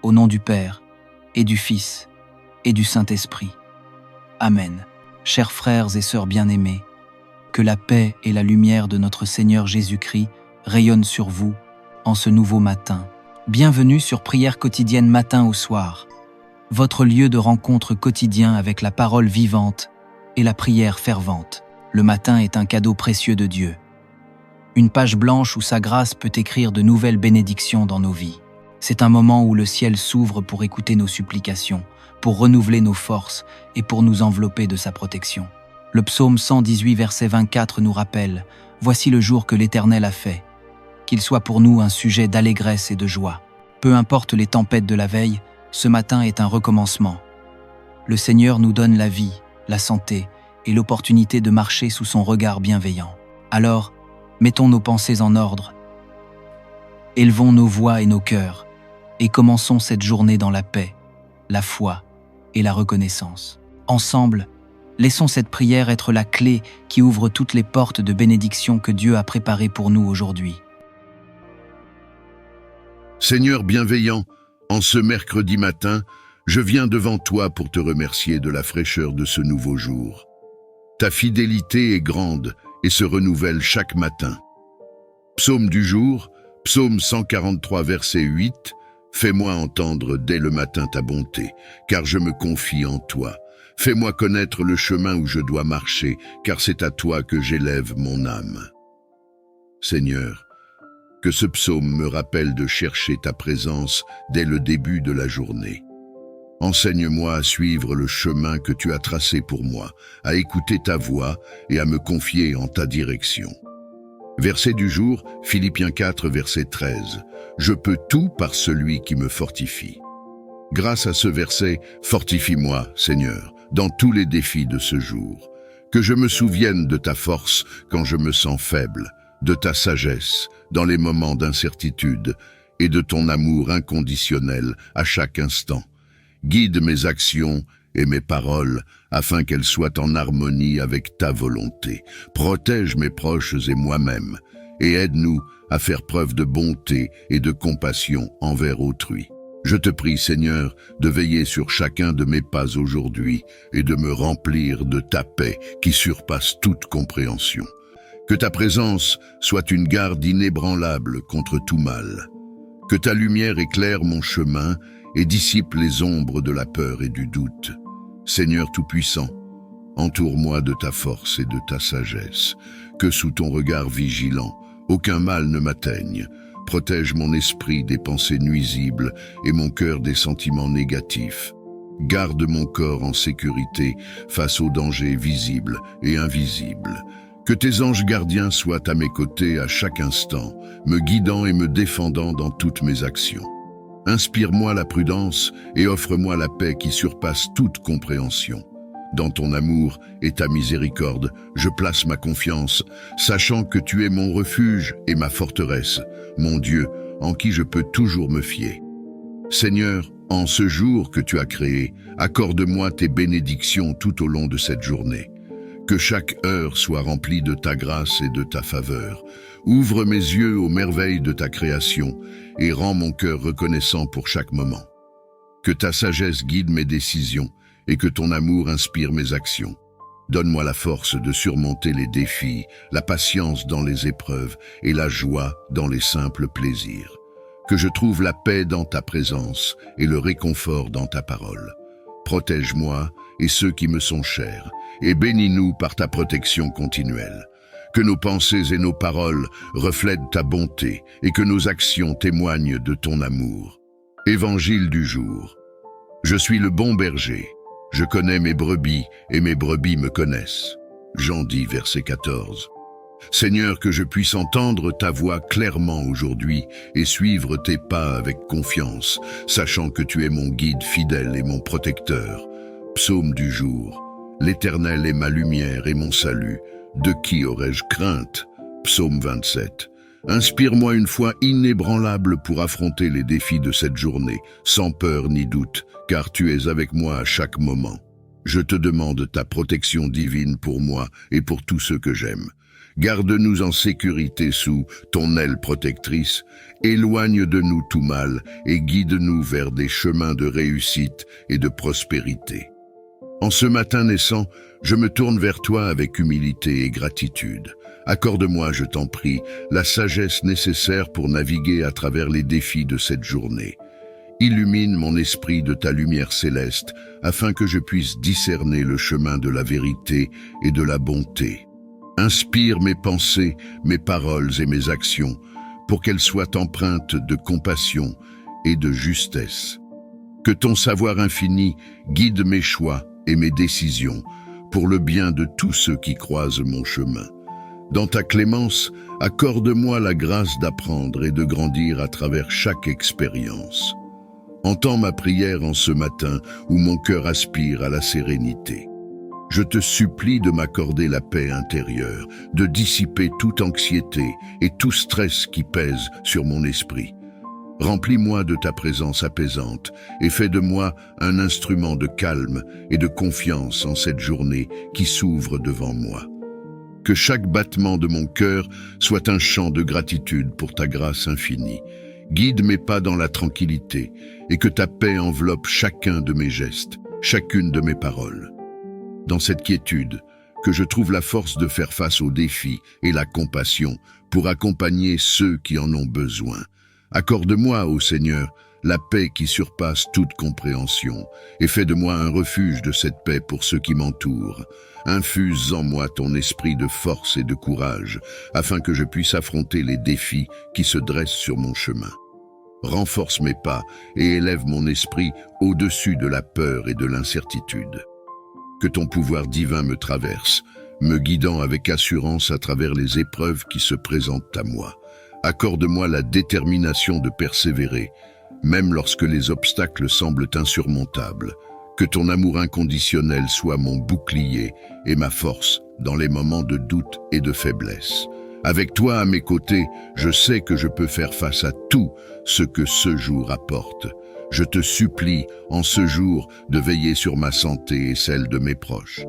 Au nom du Père, et du Fils, et du Saint-Esprit. Amen. Chers frères et sœurs bien-aimés, que la paix et la lumière de notre Seigneur Jésus-Christ rayonnent sur vous en ce nouveau matin. Bienvenue sur Prière quotidienne matin au soir, votre lieu de rencontre quotidien avec la parole vivante et la prière fervente. Le matin est un cadeau précieux de Dieu. Une page blanche où sa grâce peut écrire de nouvelles bénédictions dans nos vies. C'est un moment où le ciel s'ouvre pour écouter nos supplications, pour renouveler nos forces et pour nous envelopper de sa protection. Le psaume 118, verset 24 nous rappelle « Voici le jour que l'Éternel a fait, qu'il soit pour nous un sujet d'allégresse et de joie. Peu importe les tempêtes de la veille, ce matin est un recommencement. Le Seigneur nous donne la vie, la santé et l'opportunité de marcher sous son regard bienveillant. Alors, mettons nos pensées en ordre, élevons nos voix et nos cœurs, et commençons cette journée dans la paix, la foi et la reconnaissance. Ensemble, laissons cette prière être la clé qui ouvre toutes les portes de bénédiction que Dieu a préparées pour nous aujourd'hui. Seigneur bienveillant, en ce mercredi matin, je viens devant toi pour te remercier de la fraîcheur de ce nouveau jour. Ta fidélité est grande et se renouvelle chaque matin. Psaume du jour, psaume 143, verset 8, « Fais-moi entendre dès le matin ta bonté, car je me confie en toi. Fais-moi connaître le chemin où je dois marcher, car c'est à toi que j'élève mon âme. » Seigneur, que ce psaume me rappelle de chercher ta présence dès le début de la journée. Enseigne-moi à suivre le chemin que tu as tracé pour moi, à écouter ta voix et à me confier en ta direction. Verset du jour, Philippiens 4, verset 13. « Je peux tout par celui qui me fortifie. » Grâce à ce verset, fortifie-moi, Seigneur, dans tous les défis de ce jour. Que je me souvienne de ta force quand je me sens faible, de ta sagesse dans les moments d'incertitude et de ton amour inconditionnel à chaque instant. Guide mes actions et mes paroles afin qu'elles soient en harmonie avec ta volonté. Protège mes proches et moi-même et aide-nous à faire preuve de bonté et de compassion envers autrui. Je te prie, Seigneur, de veiller sur chacun de mes pas aujourd'hui et de me remplir de ta paix qui surpasse toute compréhension. Que ta présence soit une garde inébranlable contre tout mal. Que ta lumière éclaire mon chemin et dissipe les ombres de la peur et du doute. Seigneur Tout-Puissant, entoure-moi de ta force et de ta sagesse. Que sous ton regard vigilant, aucun mal ne m'atteigne. Protège mon esprit des pensées nuisibles et mon cœur des sentiments négatifs. Garde mon corps en sécurité face aux dangers visibles et invisibles. Que tes anges gardiens soient à mes côtés à chaque instant, me guidant et me défendant dans toutes mes actions. Inspire-moi la prudence et offre-moi la paix qui surpasse toute compréhension. Dans ton amour et ta miséricorde, je place ma confiance, sachant que tu es mon refuge et ma forteresse, mon Dieu, en qui je peux toujours me fier. Seigneur, en ce jour que tu as créé, accorde-moi tes bénédictions tout au long de cette journée. Que chaque heure soit remplie de ta grâce et de ta faveur. Ouvre mes yeux aux merveilles de ta création et rends mon cœur reconnaissant pour chaque moment. Que ta sagesse guide mes décisions et que ton amour inspire mes actions. Donne-moi la force de surmonter les défis, la patience dans les épreuves et la joie dans les simples plaisirs. Que je trouve la paix dans ta présence et le réconfort dans ta parole. Protège-moi et ceux qui me sont chers, et bénis-nous par ta protection continuelle. Que nos pensées et nos paroles reflètent ta bonté et que nos actions témoignent de ton amour. Évangile du jour. Je suis le bon berger. Je connais mes brebis et mes brebis me connaissent. Jean 10, verset 14. Seigneur, que je puisse entendre ta voix clairement aujourd'hui et suivre tes pas avec confiance, sachant que tu es mon guide fidèle et mon protecteur. Psaume du jour. L'Éternel est ma lumière et mon salut. De qui aurais-je crainte? Psaume 27. Inspire-moi une foi inébranlable pour affronter les défis de cette journée, sans peur ni doute, car tu es avec moi à chaque moment. Je te demande ta protection divine pour moi et pour tous ceux que j'aime. Garde-nous en sécurité sous ton aile protectrice, éloigne de nous tout mal et guide-nous vers des chemins de réussite et de prospérité. En ce matin naissant, je me tourne vers toi avec humilité et gratitude. Accorde-moi, je t'en prie, la sagesse nécessaire pour naviguer à travers les défis de cette journée. Illumine mon esprit de ta lumière céleste, afin que je puisse discerner le chemin de la vérité et de la bonté. Inspire mes pensées, mes paroles et mes actions, pour qu'elles soient empreintes de compassion et de justesse. Que ton savoir infini guide mes choix et mes décisions, pour le bien de tous ceux qui croisent mon chemin. Dans ta clémence, accorde-moi la grâce d'apprendre et de grandir à travers chaque expérience. Entends ma prière en ce matin où mon cœur aspire à la sérénité. Je te supplie de m'accorder la paix intérieure, de dissiper toute anxiété et tout stress qui pèse sur mon esprit. Remplis-moi de ta présence apaisante et fais de moi un instrument de calme et de confiance en cette journée qui s'ouvre devant moi. Que chaque battement de mon cœur soit un chant de gratitude pour ta grâce infinie. Guide mes pas dans la tranquillité et que ta paix enveloppe chacun de mes gestes, chacune de mes paroles. Dans cette quiétude, que je trouve la force de faire face aux défis et la compassion pour accompagner ceux qui en ont besoin. Accorde-moi, ô Seigneur, la paix qui surpasse toute compréhension et fais de moi un refuge de cette paix pour ceux qui m'entourent. Infuse en moi ton esprit de force et de courage afin que je puisse affronter les défis qui se dressent sur mon chemin. Renforce mes pas et élève mon esprit au-dessus de la peur et de l'incertitude. Que ton pouvoir divin me traverse, me guidant avec assurance à travers les épreuves qui se présentent à moi. Accorde-moi la détermination de persévérer, même lorsque les obstacles semblent insurmontables. Que ton amour inconditionnel soit mon bouclier et ma force dans les moments de doute et de faiblesse. Avec toi à mes côtés, je sais que je peux faire face à tout ce que ce jour apporte. Je te supplie, en ce jour, de veiller sur ma santé et celle de mes proches.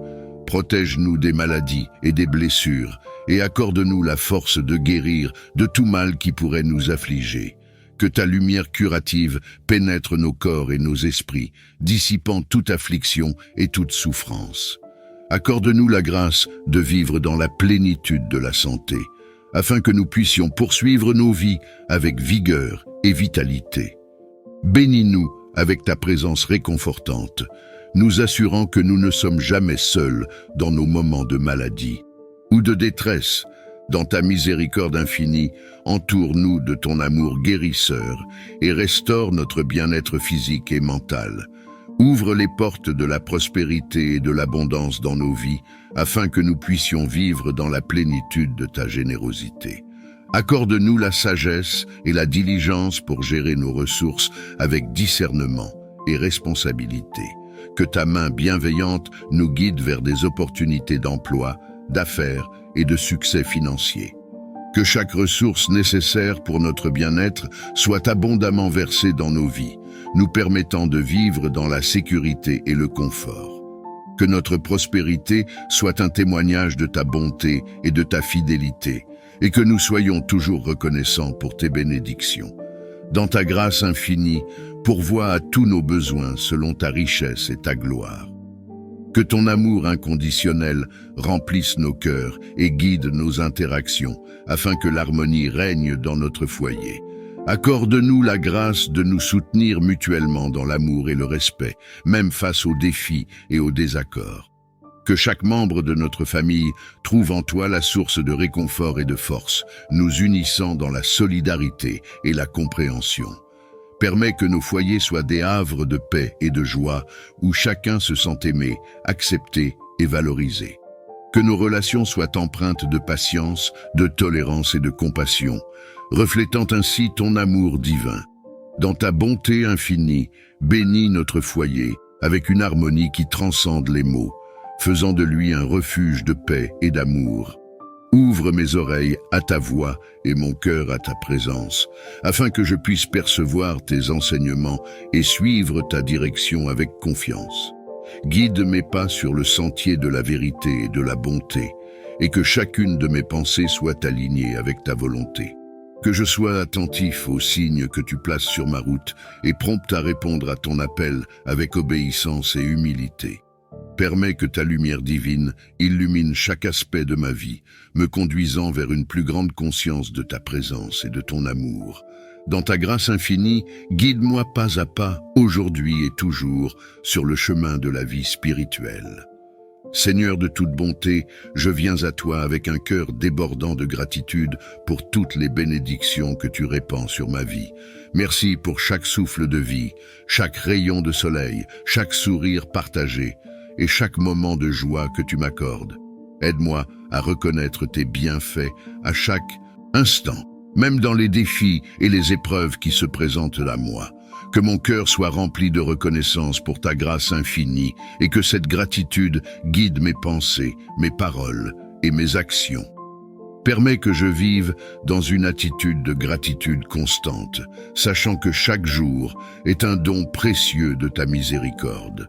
Protège-nous des maladies et des blessures et accorde-nous la force de guérir de tout mal qui pourrait nous affliger. Que ta lumière curative pénètre nos corps et nos esprits, dissipant toute affliction et toute souffrance. Accorde-nous la grâce de vivre dans la plénitude de la santé, afin que nous puissions poursuivre nos vies avec vigueur et vitalité. Bénis-nous avec ta présence réconfortante, nous assurant que nous ne sommes jamais seuls dans nos moments de maladie ou de détresse. Dans ta miséricorde infinie, entoure-nous de ton amour guérisseur et restaure notre bien-être physique et mental. Ouvre les portes de la prospérité et de l'abondance dans nos vies, afin que nous puissions vivre dans la plénitude de ta générosité. Accorde-nous la sagesse et la diligence pour gérer nos ressources avec discernement et responsabilité. Que ta main bienveillante nous guide vers des opportunités d'emploi, d'affaires et de succès financier. Que chaque ressource nécessaire pour notre bien-être soit abondamment versée dans nos vies, nous permettant de vivre dans la sécurité et le confort. Que notre prospérité soit un témoignage de ta bonté et de ta fidélité, et que nous soyons toujours reconnaissants pour tes bénédictions. Dans ta grâce infinie, pourvois à tous nos besoins selon ta richesse et ta gloire. Que ton amour inconditionnel remplisse nos cœurs et guide nos interactions, afin que l'harmonie règne dans notre foyer. Accorde-nous la grâce de nous soutenir mutuellement dans l'amour et le respect, même face aux défis et aux désaccords. Que chaque membre de notre famille trouve en toi la source de réconfort et de force, nous unissant dans la solidarité et la compréhension. Permets que nos foyers soient des havres de paix et de joie, où chacun se sent aimé, accepté et valorisé. Que nos relations soient empreintes de patience, de tolérance et de compassion, reflétant ainsi ton amour divin. Dans ta bonté infinie, bénis notre foyer avec une harmonie qui transcende les mots, faisant de lui un refuge de paix et d'amour. Ouvre mes oreilles à ta voix et mon cœur à ta présence, afin que je puisse percevoir tes enseignements et suivre ta direction avec confiance. Guide mes pas sur le sentier de la vérité et de la bonté, et que chacune de mes pensées soit alignée avec ta volonté. Que je sois attentif aux signes que tu places sur ma route et prompt à répondre à ton appel avec obéissance et humilité. Permets que ta lumière divine illumine chaque aspect de ma vie, me conduisant vers une plus grande conscience de ta présence et de ton amour. Dans ta grâce infinie, guide-moi pas à pas, aujourd'hui et toujours, sur le chemin de la vie spirituelle. Seigneur de toute bonté, je viens à toi avec un cœur débordant de gratitude pour toutes les bénédictions que tu répands sur ma vie. Merci pour chaque souffle de vie, chaque rayon de soleil, chaque sourire partagé et chaque moment de joie que tu m'accordes. Aide-moi à reconnaître tes bienfaits à chaque instant, même dans les défis et les épreuves qui se présentent à moi. Que mon cœur soit rempli de reconnaissance pour ta grâce infinie et que cette gratitude guide mes pensées, mes paroles et mes actions. Permets que je vive dans une attitude de gratitude constante, sachant que chaque jour est un don précieux de ta miséricorde.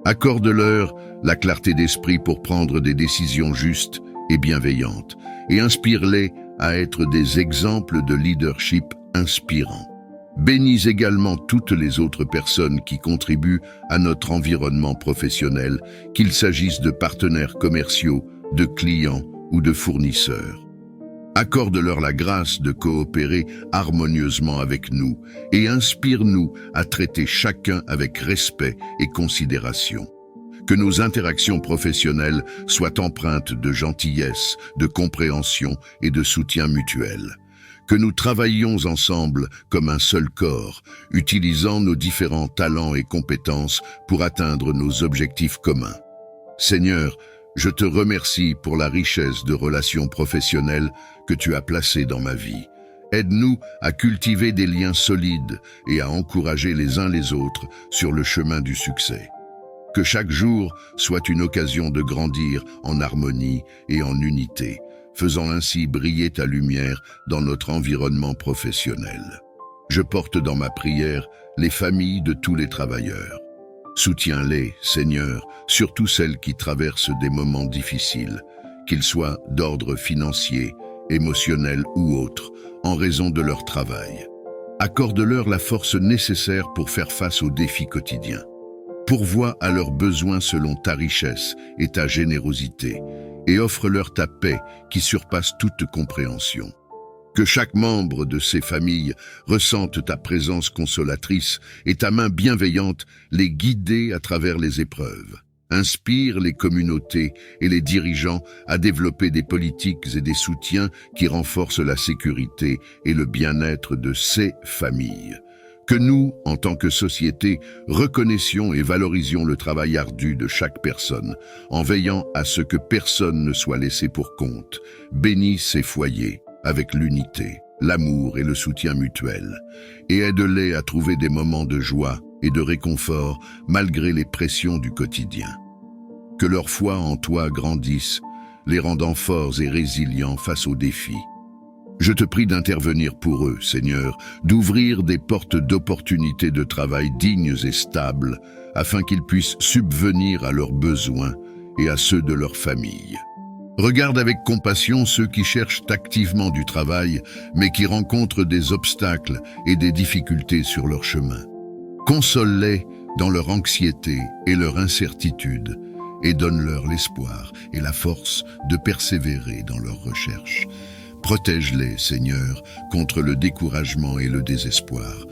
Accorde-leur la clarté d'esprit pour prendre des décisions justes et bienveillantes, et inspire-les à être des exemples de leadership inspirants. Bénis également toutes les autres personnes qui contribuent à notre environnement professionnel, qu'il s'agisse de partenaires commerciaux, de clients ou de fournisseurs. Accorde-leur la grâce de coopérer harmonieusement avec nous et inspire-nous à traiter chacun avec respect et considération. Que nos interactions professionnelles soient empreintes de gentillesse, de compréhension et de soutien mutuel. Que nous travaillions ensemble comme un seul corps, utilisant nos différents talents et compétences pour atteindre nos objectifs communs. Seigneur, je te remercie pour la richesse de relations professionnelles que tu as placées dans ma vie. Aide-nous à cultiver des liens solides et à encourager les uns les autres sur le chemin du succès. Que chaque jour soit une occasion de grandir en harmonie et en unité, faisant ainsi briller ta lumière dans notre environnement professionnel. Je porte dans ma prière les familles de tous les travailleurs. Soutiens-les, Seigneur, surtout celles qui traversent des moments difficiles, qu'ils soient d'ordre financier, émotionnel ou autre, en raison de leur travail. Accorde-leur la force nécessaire pour faire face aux défis quotidiens. Pourvois à leurs besoins selon ta richesse et ta générosité, et offre-leur ta paix qui surpasse toute compréhension. Que chaque membre de ces familles ressente ta présence consolatrice et ta main bienveillante les guider à travers les épreuves. Inspire les communautés et les dirigeants à développer des politiques et des soutiens qui renforcent la sécurité et le bien-être de ces familles. Que nous, en tant que société, reconnaissions et valorisions le travail ardu de chaque personne, en veillant à ce que personne ne soit laissé pour compte. Bénis ces foyers avec l'unité, l'amour et le soutien mutuel, et aide-les à trouver des moments de joie et de réconfort malgré les pressions du quotidien. Que leur foi en toi grandisse, les rendant forts et résilients face aux défis. Je te prie d'intervenir pour eux, Seigneur, d'ouvrir des portes d'opportunités de travail dignes et stables, afin qu'ils puissent subvenir à leurs besoins et à ceux de leur famille. Regarde avec compassion ceux qui cherchent activement du travail, mais qui rencontrent des obstacles et des difficultés sur leur chemin. Console-les dans leur anxiété et leur incertitude, et donne-leur l'espoir et la force de persévérer dans leurs recherches. Protège-les, Seigneur, contre le découragement et le désespoir.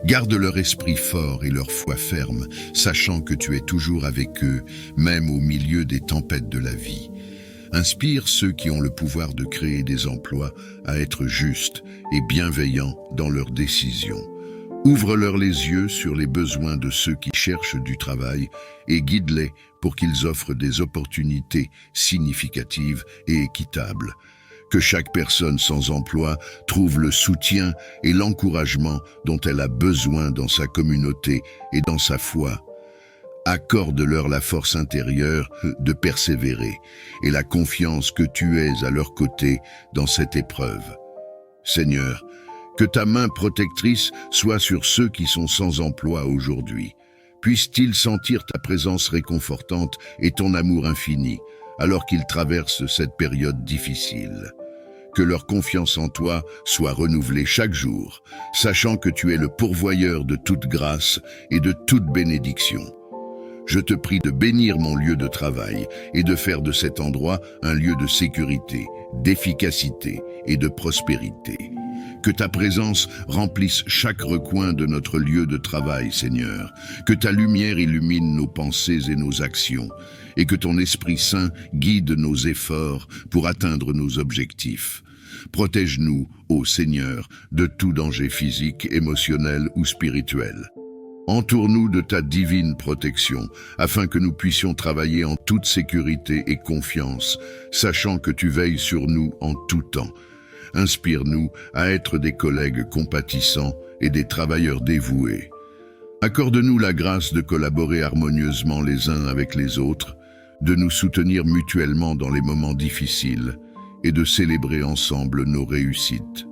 Garde leur esprit fort et leur foi ferme, sachant que tu es toujours avec eux, même au milieu des tempêtes de la vie. Inspire ceux qui ont le pouvoir de créer des emplois à être justes et bienveillants dans leurs décisions. Ouvre-leur les yeux sur les besoins de ceux qui cherchent du travail et guide-les pour qu'ils offrent des opportunités significatives et équitables. Que chaque personne sans emploi trouve le soutien et l'encouragement dont elle a besoin dans sa communauté et dans sa foi. Accorde-leur la force intérieure de persévérer et la confiance que tu es à leur côté dans cette épreuve. Seigneur, que ta main protectrice soit sur ceux qui sont sans emploi aujourd'hui. Puissent-ils sentir ta présence réconfortante et ton amour infini, alors qu'ils traversent cette période difficile. Que leur confiance en toi soit renouvelée chaque jour, sachant que tu es le pourvoyeur de toute grâce et de toute bénédiction. Je te prie de bénir mon lieu de travail et de faire de cet endroit un lieu de sécurité, d'efficacité et de prospérité. Que ta présence remplisse chaque recoin de notre lieu de travail, Seigneur. Que ta lumière illumine nos pensées et nos actions, et que ton Esprit Saint guide nos efforts pour atteindre nos objectifs. Protège-nous, ô Seigneur, de tout danger physique, émotionnel ou spirituel. Entoure-nous de ta divine protection, afin que nous puissions travailler en toute sécurité et confiance, sachant que tu veilles sur nous en tout temps. Inspire-nous à être des collègues compatissants et des travailleurs dévoués. Accorde-nous la grâce de collaborer harmonieusement les uns avec les autres, de nous soutenir mutuellement dans les moments difficiles et de célébrer ensemble nos réussites.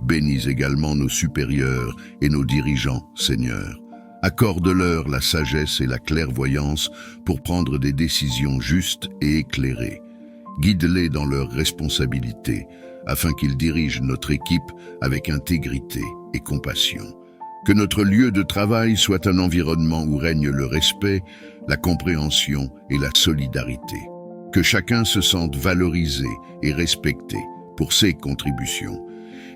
Bénis également nos supérieurs et nos dirigeants, Seigneur. Accorde-leur la sagesse et la clairvoyance pour prendre des décisions justes et éclairées. Guide-les dans leurs responsabilités, afin qu'ils dirigent notre équipe avec intégrité et compassion. Que notre lieu de travail soit un environnement où règne le respect, la compréhension et la solidarité. Que chacun se sente valorisé et respecté pour ses contributions,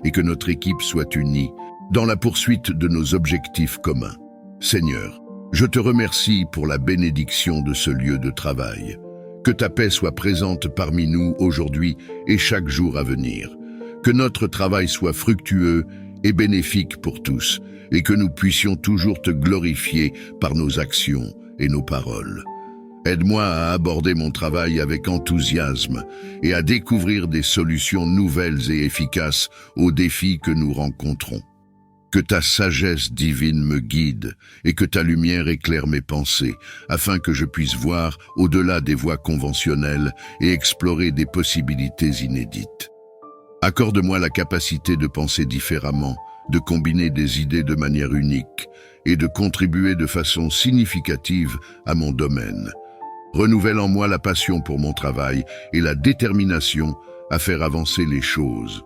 et que notre équipe soit unie dans la poursuite de nos objectifs communs. Seigneur, je te remercie pour la bénédiction de ce lieu de travail. Que ta paix soit présente parmi nous aujourd'hui et chaque jour à venir. Que notre travail soit fructueux et bénéfique pour tous, et que nous puissions toujours te glorifier par nos actions et nos paroles. Aide-moi à aborder mon travail avec enthousiasme et à découvrir des solutions nouvelles et efficaces aux défis que nous rencontrons. Que ta sagesse divine me guide et que ta lumière éclaire mes pensées, afin que je puisse voir au-delà des voies conventionnelles et explorer des possibilités inédites. Accorde-moi la capacité de penser différemment, de combiner des idées de manière unique et de contribuer de façon significative à mon domaine. Renouvelle en moi la passion pour mon travail et la détermination à faire avancer les choses.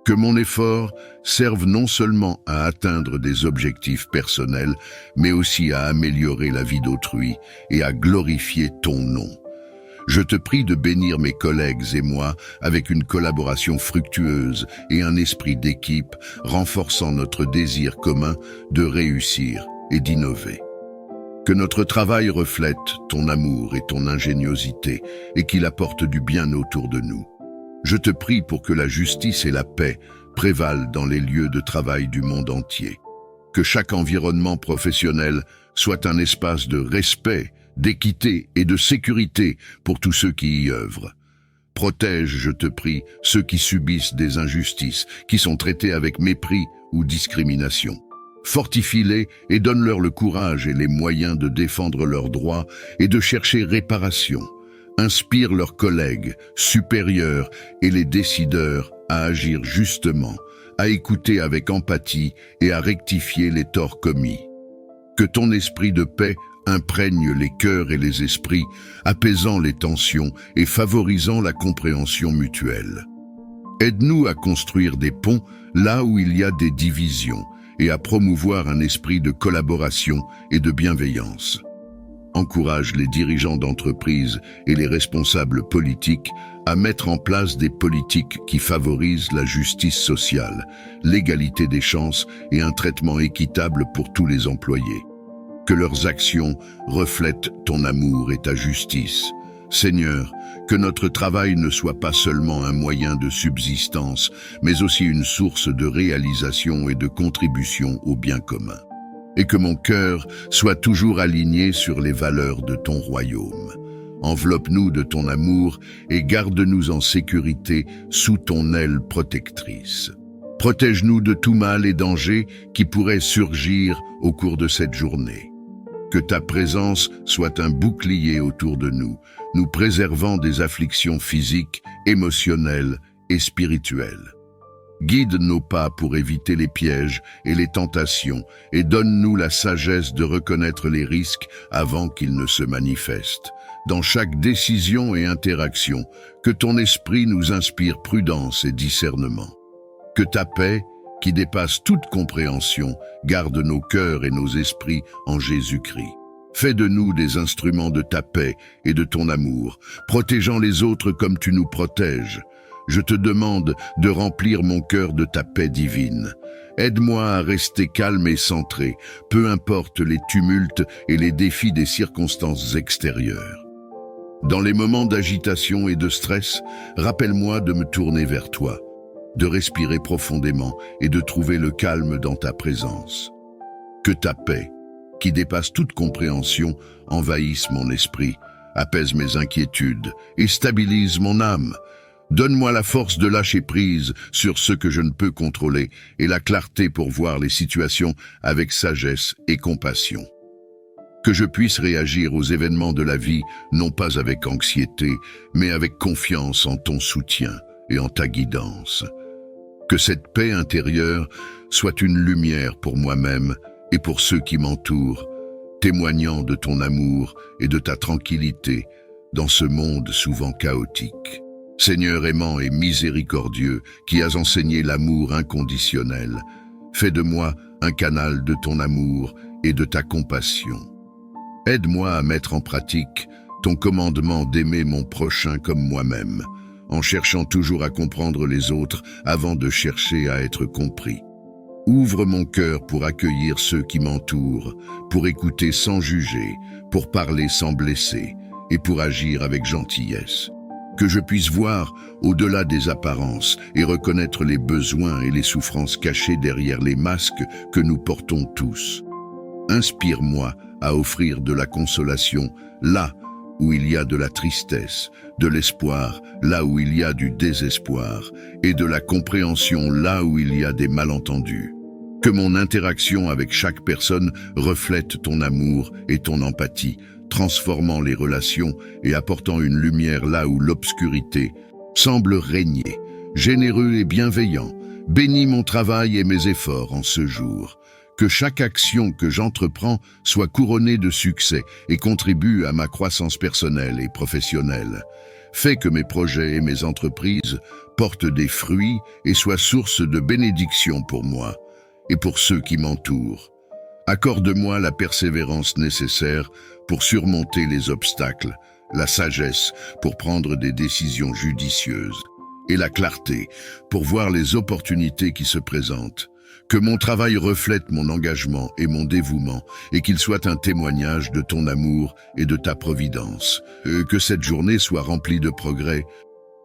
Que mon effort serve non seulement à atteindre des objectifs personnels, mais aussi à améliorer la vie d'autrui et à glorifier ton nom. Je te prie de bénir mes collègues et moi avec une collaboration fructueuse et un esprit d'équipe renforçant notre désir commun de réussir et d'innover. Que notre travail reflète ton amour et ton ingéniosité et qu'il apporte du bien autour de nous. Je te prie pour que la justice et la paix prévalent dans les lieux de travail du monde entier. Que chaque environnement professionnel soit un espace de respect, d'équité et de sécurité pour tous ceux qui y œuvrent. Protège, je te prie, ceux qui subissent des injustices, qui sont traités avec mépris ou discrimination. Fortifie-les et donne-leur le courage et les moyens de défendre leurs droits et de chercher réparation. Inspire leurs collègues, supérieurs et les décideurs à agir justement, à écouter avec empathie et à rectifier les torts commis. Que ton esprit de paix imprègne les cœurs et les esprits, apaisant les tensions et favorisant la compréhension mutuelle. Aide-nous à construire des ponts là où il y a des divisions et à promouvoir un esprit de collaboration et de bienveillance. Encourage les dirigeants d'entreprises et les responsables politiques à mettre en place des politiques qui favorisent la justice sociale, l'égalité des chances et un traitement équitable pour tous les employés. Que leurs actions reflètent ton amour et ta justice. Seigneur, que notre travail ne soit pas seulement un moyen de subsistance, mais aussi une source de réalisation et de contribution au bien commun. Et que mon cœur soit toujours aligné sur les valeurs de ton royaume. Enveloppe-nous de ton amour et garde-nous en sécurité sous ton aile protectrice. Protège-nous de tout mal et danger qui pourrait surgir au cours de cette journée. Que ta présence soit un bouclier autour de nous, nous préservant des afflictions physiques, émotionnelles et spirituelles. Guide nos pas pour éviter les pièges et les tentations et donne-nous la sagesse de reconnaître les risques avant qu'ils ne se manifestent. dans chaque décision et interaction, que ton esprit nous inspire prudence et discernement. Que ta paix, qui dépasse toute compréhension, garde nos cœurs et nos esprits en Jésus-Christ. Fais de nous des instruments de ta paix et de ton amour, protégeant les autres comme tu nous protèges. Je te demande de remplir mon cœur de ta paix divine. Aide-moi à rester calme et centré, peu importe les tumultes et les défis des circonstances extérieures. Dans les moments d'agitation et de stress, rappelle-moi de me tourner vers toi, de respirer profondément et de trouver le calme dans ta présence. Que ta paix, qui dépasse toute compréhension, envahisse mon esprit, apaise mes inquiétudes et stabilise mon âme. Donne-moi la force de lâcher prise sur ce que je ne peux contrôler et la clarté pour voir les situations avec sagesse et compassion. Que je puisse réagir aux événements de la vie, non pas avec anxiété, mais avec confiance en ton soutien et en ta guidance. Que cette paix intérieure soit une lumière pour moi-même et pour ceux qui m'entourent, témoignant de ton amour et de ta tranquillité dans ce monde souvent chaotique. Seigneur aimant et miséricordieux, qui as enseigné l'amour inconditionnel, fais de moi un canal de ton amour et de ta compassion. Aide-moi à mettre en pratique ton commandement d'aimer mon prochain comme moi-même, en cherchant toujours à comprendre les autres avant de chercher à être compris. Ouvre mon cœur pour accueillir ceux qui m'entourent, pour écouter sans juger, pour parler sans blesser et pour agir avec gentillesse. Que je puisse voir au-delà des apparences et reconnaître les besoins et les souffrances cachées derrière les masques que nous portons tous. Inspire-moi à offrir de la consolation là où il y a de la tristesse, de l'espoir là où il y a du désespoir et de la compréhension là où il y a des malentendus. Que mon interaction avec chaque personne reflète ton amour et ton empathie, transformant les relations et apportant une lumière là où l'obscurité semble régner. Généreux et bienveillant, bénis mon travail et mes efforts en ce jour. Que chaque action que j'entreprends soit couronnée de succès et contribue à ma croissance personnelle et professionnelle. Fais que mes projets et mes entreprises portent des fruits et soient source de bénédiction pour moi et pour ceux qui m'entourent. Accorde-moi la persévérance nécessaire pour surmonter les obstacles, la sagesse pour prendre des décisions judicieuses et la clarté pour voir les opportunités qui se présentent. Que mon travail reflète mon engagement et mon dévouement et qu'il soit un témoignage de ton amour et de ta providence. Que cette journée soit remplie de progrès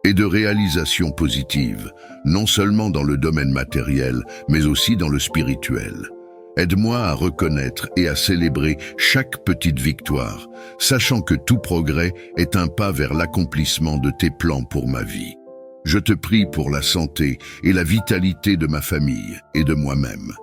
et de réalisations positives, non seulement dans le domaine matériel, mais aussi dans le spirituel. Aide-moi à reconnaître et à célébrer chaque petite victoire, sachant que tout progrès est un pas vers l'accomplissement de tes plans pour ma vie. Je te prie pour la santé et la vitalité de ma famille et de moi-même.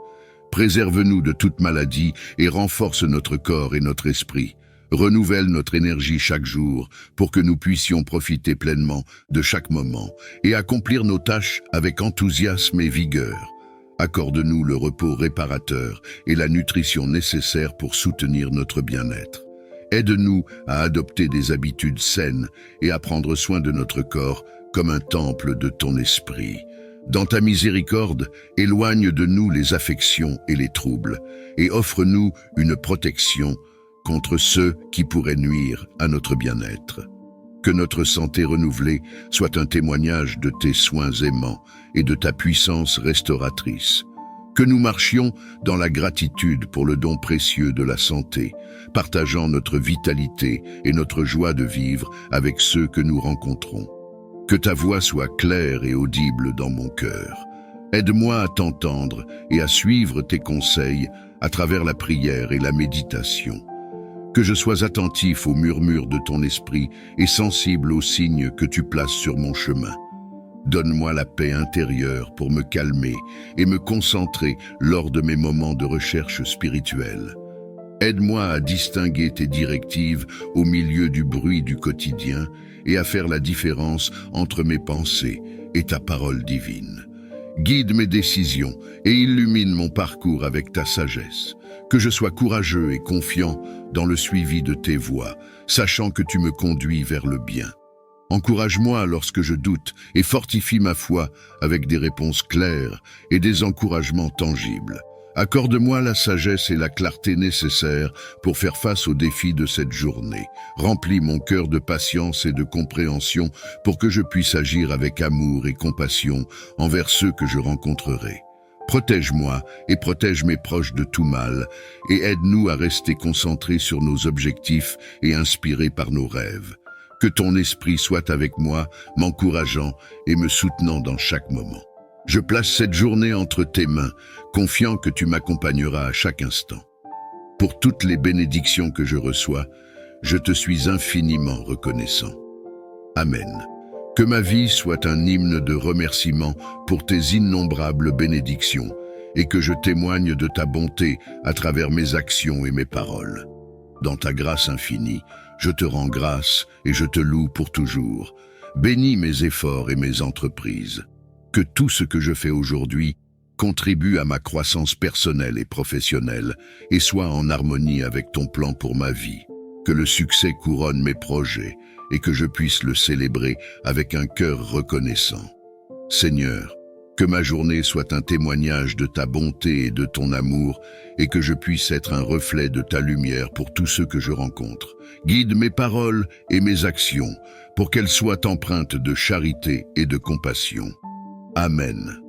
Préserve-nous de toute maladie et renforce notre corps et notre esprit. Renouvelle notre énergie chaque jour pour que nous puissions profiter pleinement de chaque moment et accomplir nos tâches avec enthousiasme et vigueur. Accorde-nous le repos réparateur et la nutrition nécessaire pour soutenir notre bien-être. Aide-nous à adopter des habitudes saines et à prendre soin de notre corps comme un temple de ton esprit. Dans ta miséricorde, éloigne de nous les affections et les troubles et offre-nous une protection contre ceux qui pourraient nuire à notre bien-être. Que notre santé renouvelée soit un témoignage de tes soins aimants et de ta puissance restauratrice. Que nous marchions dans la gratitude pour le don précieux de la santé, partageant notre vitalité et notre joie de vivre avec ceux que nous rencontrons. Que ta voix soit claire et audible dans mon cœur. Aide-moi à t'entendre et à suivre tes conseils à travers la prière et la méditation. Que je sois attentif aux murmures de ton esprit et sensible aux signes que tu places sur mon chemin. Donne-moi la paix intérieure pour me calmer et me concentrer lors de mes moments de recherche spirituelle. Aide-moi à distinguer tes directives au milieu du bruit du quotidien et à faire la différence entre mes pensées et ta parole divine. Guide mes décisions et illumine mon parcours avec ta sagesse. Que je sois courageux et confiant dans le suivi de tes voies, sachant que tu me conduis vers le bien. Encourage-moi lorsque je doute et fortifie ma foi avec des réponses claires et des encouragements tangibles. Accorde-moi la sagesse et la clarté nécessaires pour faire face aux défis de cette journée. Remplis mon cœur de patience et de compréhension pour que je puisse agir avec amour et compassion envers ceux que je rencontrerai. Protège-moi et protège mes proches de tout mal et aide-nous à rester concentrés sur nos objectifs et inspirés par nos rêves. Que ton esprit soit avec moi, m'encourageant et me soutenant dans chaque moment. Je place cette journée entre tes mains, confiant que tu m'accompagneras à chaque instant. Pour toutes les bénédictions que je reçois, je te suis infiniment reconnaissant. Amen. Que ma vie soit un hymne de remerciement pour tes innombrables bénédictions et que je témoigne de ta bonté à travers mes actions et mes paroles. Dans ta grâce infinie, je te rends grâce et je te loue pour toujours. Bénis mes efforts et mes entreprises. Que tout ce que je fais aujourd'hui contribue à ma croissance personnelle et professionnelle et soit en harmonie avec ton plan pour ma vie. Que le succès couronne mes projets et que je puisse le célébrer avec un cœur reconnaissant. Seigneur, que ma journée soit un témoignage de ta bonté et de ton amour et que je puisse être un reflet de ta lumière pour tous ceux que je rencontre. Guide mes paroles et mes actions pour qu'elles soient empreintes de charité et de compassion. Amen.